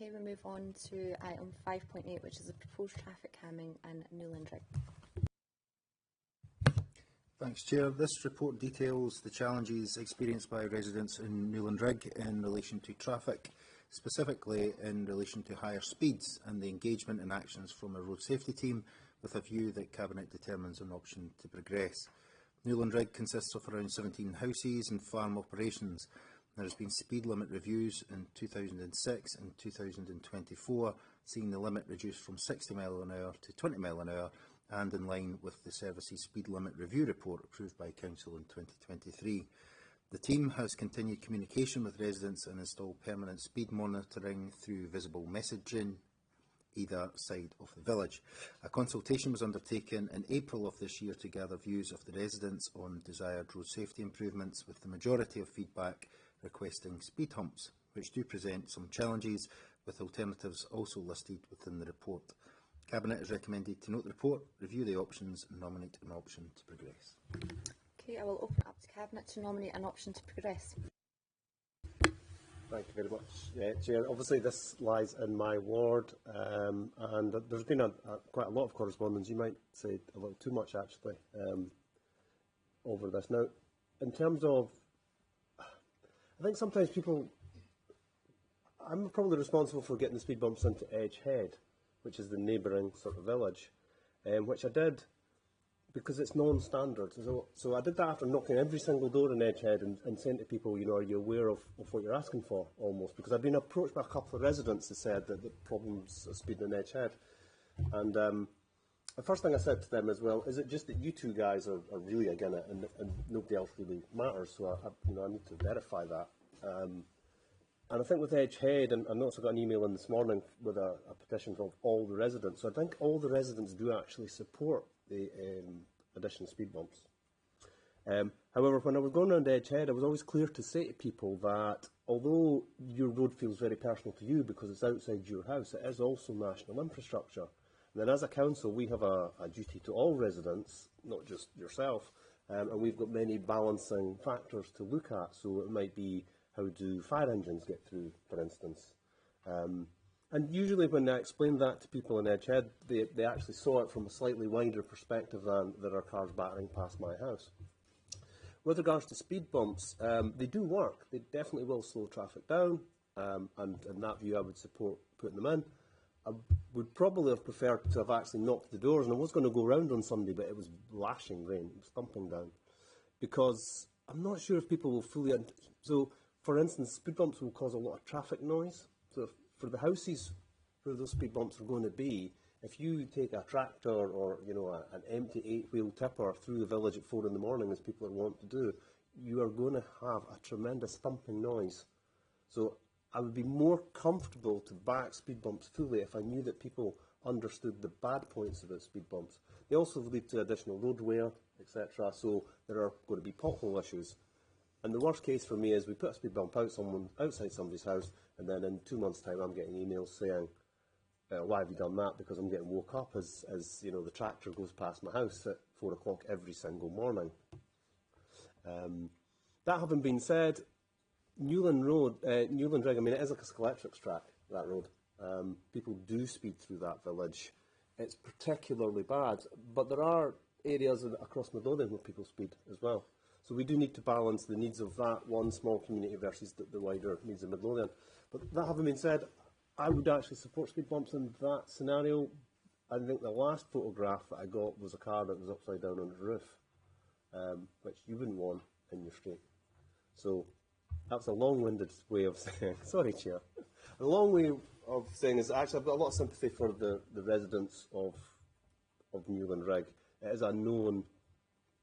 Okay, we move on to item 5.8, which is the proposed traffic calming in Newlandrig. Thanks, Chair. This report details the challenges experienced by residents in Newlandrig in relation to traffic, specifically in relation to higher speeds and the engagement and actions from a road safety team with a view that Cabinet determines an option to progress. Newlandrig consists of around 17 houses and farm operations. There has been speed limit reviews in 2006 and 2024, seeing the limit reduced from 60 mph to 20 mph, and in line with the Services Speed Limit Review Report approved by Council in 2023. The team has continued communication with residents and installed permanent speed monitoring through visible messaging either side of the village. A consultation was undertaken in April of this year to gather views of the residents on desired road safety improvements, with the majority of feedback requesting speed humps, which do present some challenges, with alternatives also listed within the report. Cabinet is recommended to note the report, review the options and nominate an option to progress. Okay, I will open up to Cabinet to nominate an option to progress. Thank you very much, Chair. Obviously this lies in my ward, and there's been quite a lot of correspondence, you might say a little too much actually, over this. Now, in terms of, I think sometimes I'm probably responsible for getting the speed bumps into Edgehead, which is the neighbouring sort of village, which I did because it's non-standard. So I did that after knocking every single door in Edgehead and saying to people, you know, are you aware of what you're asking for, almost? Because I've been approached by a couple of residents who said that the problems of speeding in Edgehead. And the first thing I said to them is, well, is it just that you two guys are really against it and nobody else really matters? So I need to verify that. And I think with Edgehead, and I also got an email in this morning with a petition from all the residents. So I think all the residents do actually support the additional speed bumps. However, when I was going around Edgehead, I was always clear to say to people that although your road feels very personal to you because it's outside your house, it is also national infrastructure. And then as a council, we have a duty to all residents, not just yourself, and we've got many balancing factors to look at. So it might be, how do fire engines get through, for instance? And usually when I explained that to people in Edgehead, they actually saw it from a slightly wider perspective than there are cars battering past my house. With regards to speed bumps, they do work. They definitely will slow traffic down, and in that view I would support putting them in. I would probably have preferred to have actually knocked the doors, and I was going to go round on Sunday, but it was lashing rain, it was thumping down, because I'm not sure if people will fully... So, for instance, speed bumps will cause a lot of traffic noise. So for the houses where those speed bumps are going to be, if you take a tractor or, you know, an empty 8-wheel tipper through the village at 4 in the morning, as people are wont to do, you are going to have a tremendous thumping noise. So I would be more comfortable to back speed bumps fully if I knew that people understood the bad points about speed bumps. They also lead to additional road wear, etc. So there are going to be pothole issues. And the worst case for me is we put a speed bump outside somebody's house, and then in 2 months' time I'm getting emails saying, why have you done that? Because I'm getting woke up as you know, the tractor goes past my house at 4 o'clock every single morning. That having been said, Newlandrig, I mean, it is like a Scalextric track, that road. People do speed through that village. It's particularly bad, but there are areas across Midlothian where people speed as well. So we do need to balance the needs of that one small community versus the wider needs of Midlothian. But that having been said, I would actually support speed bumps in that scenario. I think the last photograph that I got was a car that was upside down on the roof, which you wouldn't want in your street. So that's a long-winded way of saying, sorry, Chair. A long way of saying is actually I've got a lot of sympathy for the residents of Newlandrig. It is a known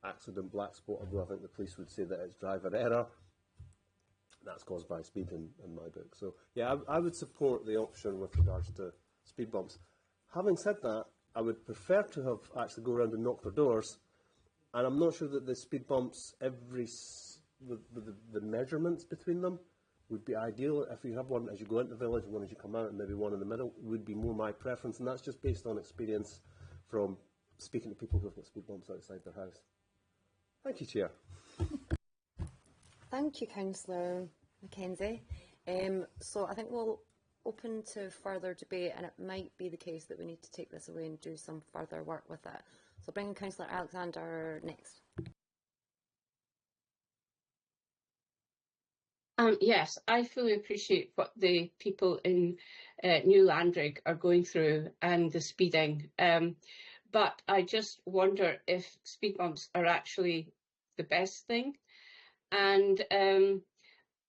accident black spot, although I think the police would say that it's driver error. That's caused by speed in my book. So yeah, I would support the option with regards to speed bumps. Having said that, I would prefer to have actually go around and knock their doors, and I'm not sure that the speed bumps, the measurements between them would be ideal. If you have one as you go into the village and one as you come out, and maybe one in the middle, would be more my preference, and that's just based on experience from speaking to people who've got speed bumps outside their house. Thank you, Chair. Thank you, Councillor Mackenzie. So I think we'll open to further debate, and it might be the case that we need to take this away and do some further work with it. So bringing Councillor Alexander next. Yes, I fully appreciate what the people in Newlandrig are going through and the speeding. But I just wonder if speed bumps are actually the best thing. And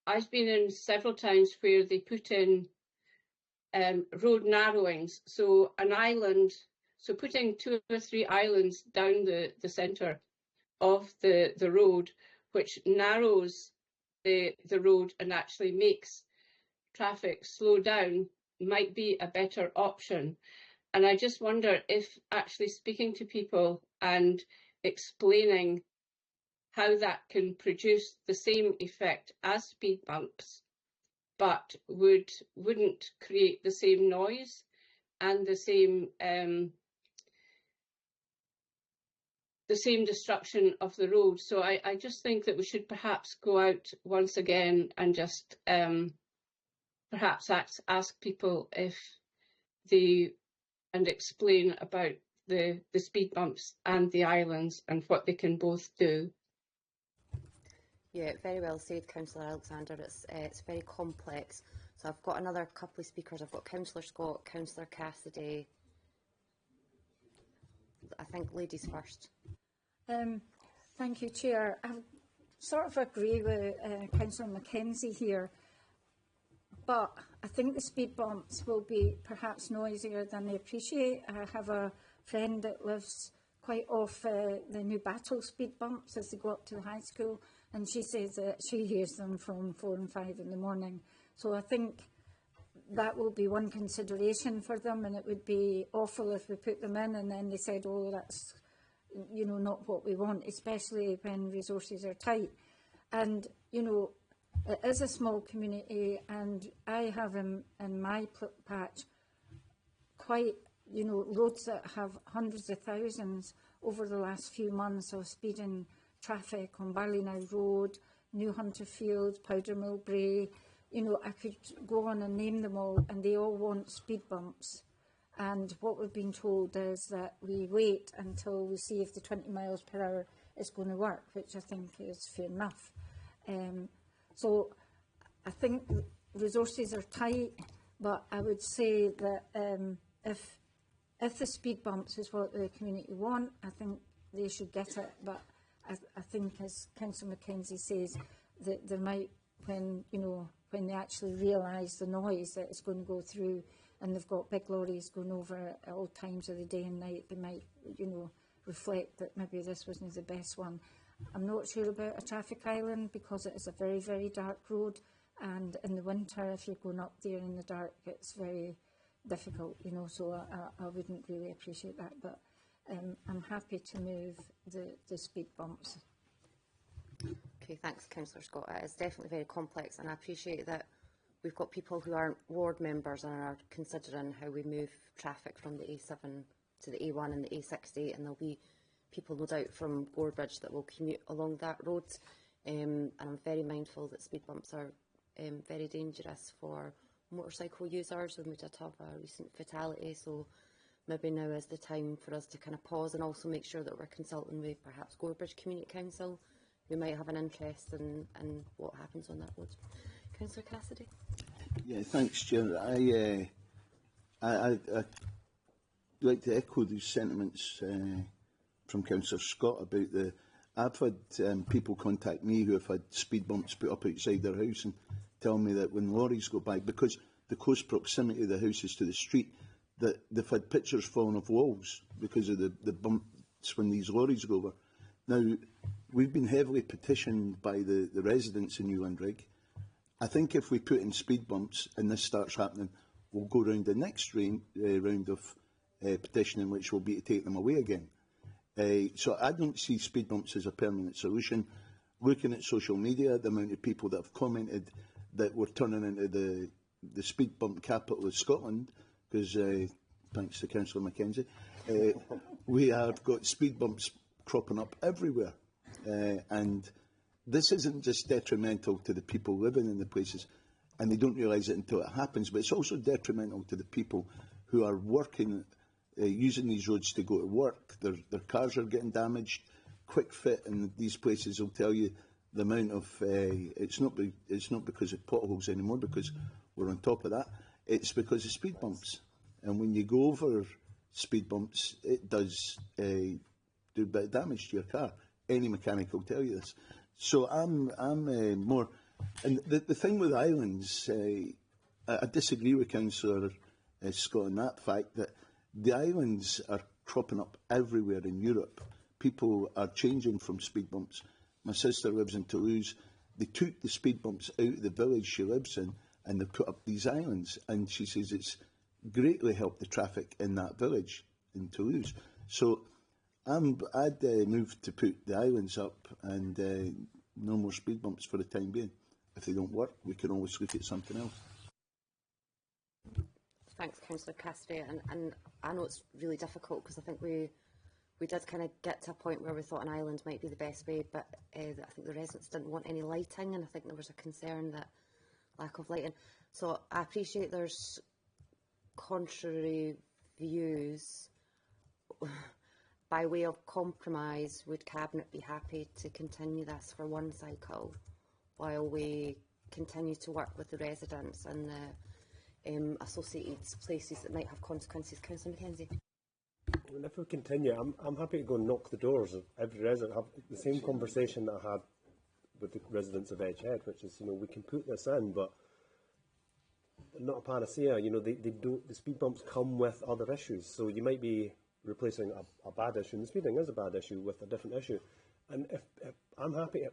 I've been in several times where they put in road narrowings, so an island, so putting 2 or 3 islands down the centre of the road, which narrows the road and actually makes traffic slow down, might be a better option. And I just wonder if actually speaking to people and explaining how that can produce the same effect as speed bumps, but wouldn't create the same noise and the same destruction of the road. So I just think that we should perhaps go out once again and just perhaps ask people if they, and explain about the speed bumps and the islands and what they can both do. Yeah, very well said, Councillor Alexander. It's very complex. So I've got another couple of speakers. I've got Councillor Scott, Councillor Cassidy. I think ladies first. Thank you, Chair. I sort of agree with Councillor Mackenzie here, but I think the speed bumps will be perhaps noisier than they appreciate. I have a friend that lives quite off the New Battle speed bumps as they go up to the high school, and she says that she hears them from 4 and 5 in the morning. So I think that will be one consideration for them, and it would be awful if we put them in and then they said, oh, that's, you know, not what we want, especially when resources are tight. And, you know, it is a small community, and I have in my patch quite, you know, roads that have hundreds of thousands over the last few months of speeding traffic on Ballynow Road, New Hunterfield, Powdermill Bray. You know, I could go on and name them all, and they all want speed bumps. And what we've been told is that we wait until we see if the 20 miles per hour is going to work, which I think is fair enough. So I think resources are tight, but I would say that if the speed bumps is what the community want, I think they should get it. But I think, as Councillor Mackenzie says, that there might, when they actually realise the noise that is going to go through, and they've got big lorries going over at all times of the day and night, they might, you know, reflect that maybe this wasn't the best one. I'm not sure about a traffic island because it is a very, very dark road, and in the winter, if you're going up there in the dark, it's very difficult, you know, so I wouldn't really appreciate that. But I'm happy to move the speed bumps. Okay, thanks, Councillor Scott. It's definitely very complex, and I appreciate that we've got people who aren't ward members and are considering how we move traffic from the A7 to the A1 and the A60, and there'll be people, no doubt, from Gorebridge that will commute along that road. And I'm very mindful that speed bumps are very dangerous for motorcycle users, and we did have a recent fatality, so maybe now is the time for us to kind of pause and also make sure that we're consulting with perhaps Gorebridge Community Council, who might have an interest in what happens on that road. Councillor Cassidy. Yeah, thanks, Chair. I'd like to echo these sentiments from Councillor Scott about the. I've had people contact me who have had speed bumps put up outside their house and tell me that when lorries go by, because the close proximity of the houses to the street, that they've had pictures falling off walls because of the bumps when these lorries go over. Now, we've been heavily petitioned by the residents in Newlandrig. I think if we put in speed bumps and this starts happening, we'll go round the next round of petitioning, which will be to take them away again. So I don't see speed bumps as a permanent solution. Looking at social media, the amount of people that have commented that we're turning into the speed bump capital of Scotland, because thanks to Councillor Mackenzie, we have got speed bumps cropping up everywhere. And this isn't just detrimental to the people living in the places, and they don't realise it until it happens. But it's also detrimental to the people who are working, using these roads to go to work. Their cars are getting damaged. Quick Fit in these places will tell you the amount of, it's not because of potholes anymore, because we're on top of that. It's because of speed bumps. And when you go over speed bumps, it does do a bit of damage to your car. Any mechanic will tell you this. So I'm more, and the thing with islands, I disagree with Councillor Scott on that fact that the islands are cropping up everywhere in Europe. People are changing from speed bumps. My sister lives in Toulouse. They took the speed bumps out of the village she lives in and they put up these islands. And she says it's greatly helped the traffic in that village in Toulouse. So I'd move to put the islands up and no more speed bumps for the time being. If they don't work, we can always look at something else. Thanks, Councillor Cassidy. And I know it's really difficult because I think we did kind of get to a point where we thought an island might be the best way, but I think the residents didn't want any lighting, and I think there was a concern that lack of lighting. So I appreciate there's contrary views. By way of compromise, would Cabinet be happy to continue this for one cycle while we continue to work with the residents and the associated places that might have consequences? Councillor Mackenzie. And if we continue, I'm happy to go and knock the doors of every resident. Have the same conversation that I had with the residents of Edgehead, which is, we can put this in, but not a panacea. They don't. The speed bumps come with other issues, so you might be replacing a bad issue, and the speeding is a bad issue, with a different issue. And if I'm happy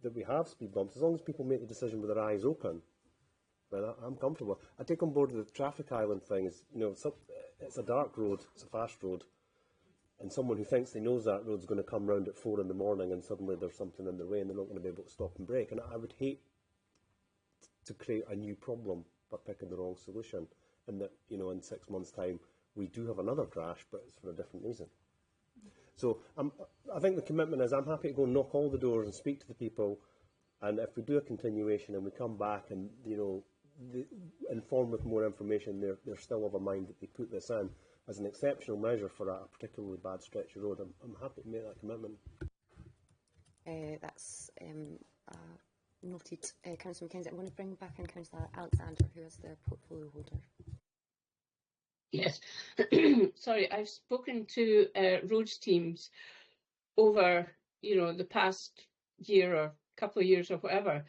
that we have speed bumps, as long as people make the decision with their eyes open, then I'm comfortable. I take on board the traffic island thing. It's a dark road, it's a fast road, and someone who thinks they knows that road's going to come round at 4 in the morning and suddenly there's something in their way and they're not going to be able to stop and brake. And I would hate to create a new problem by picking the wrong solution, and that, in 6 months' time, we do have another crash, but it's for a different reason. So I think the commitment is I'm happy to go and knock all the doors and speak to the people, and if we do a continuation and we come back and, informed with more information, they're still of a mind that they put this in as an exceptional measure for a particularly bad stretch of road. I'm happy to make that commitment. That's noted. Councillor Mackenzie, I'm going to bring back in Councillor Alexander, who is the portfolio holder. Yes, sorry, I've spoken to roads teams over, the past year or couple of years or whatever,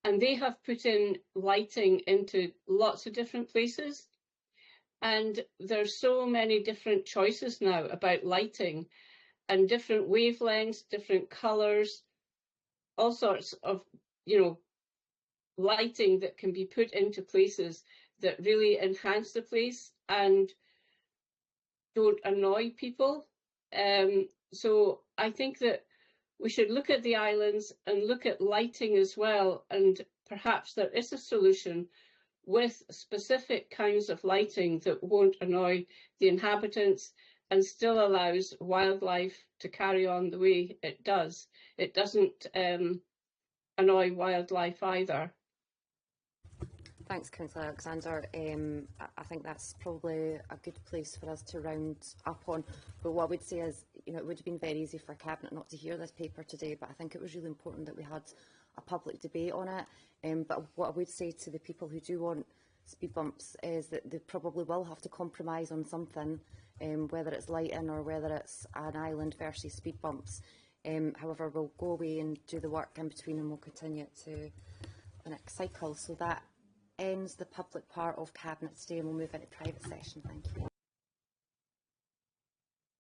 and they have put in lighting into lots of different places. And there's so many different choices now about lighting and different wavelengths, different colours, all sorts of, lighting that can be put into places that really enhance the place and don't annoy people. So I think that we should look at the islands and look at lighting as well, and perhaps there is a solution with specific kinds of lighting that won't annoy the inhabitants and still allows wildlife to carry on the way it does. It doesn't annoy wildlife either. Thanks, Councillor Alexander. I think that's probably a good place for us to round up on. But what I would say is, it would have been very easy for Cabinet not to hear this paper today, but I think it was really important that we had a public debate on it. But what I would say to the people who do want speed bumps is that they probably will have to compromise on something, whether it's lighting or whether it's an island versus speed bumps. However, we'll go away and do the work in between, and we'll continue it to the next cycle. So that ends the public part of Cabinet today, and we'll move into private session. Thank you.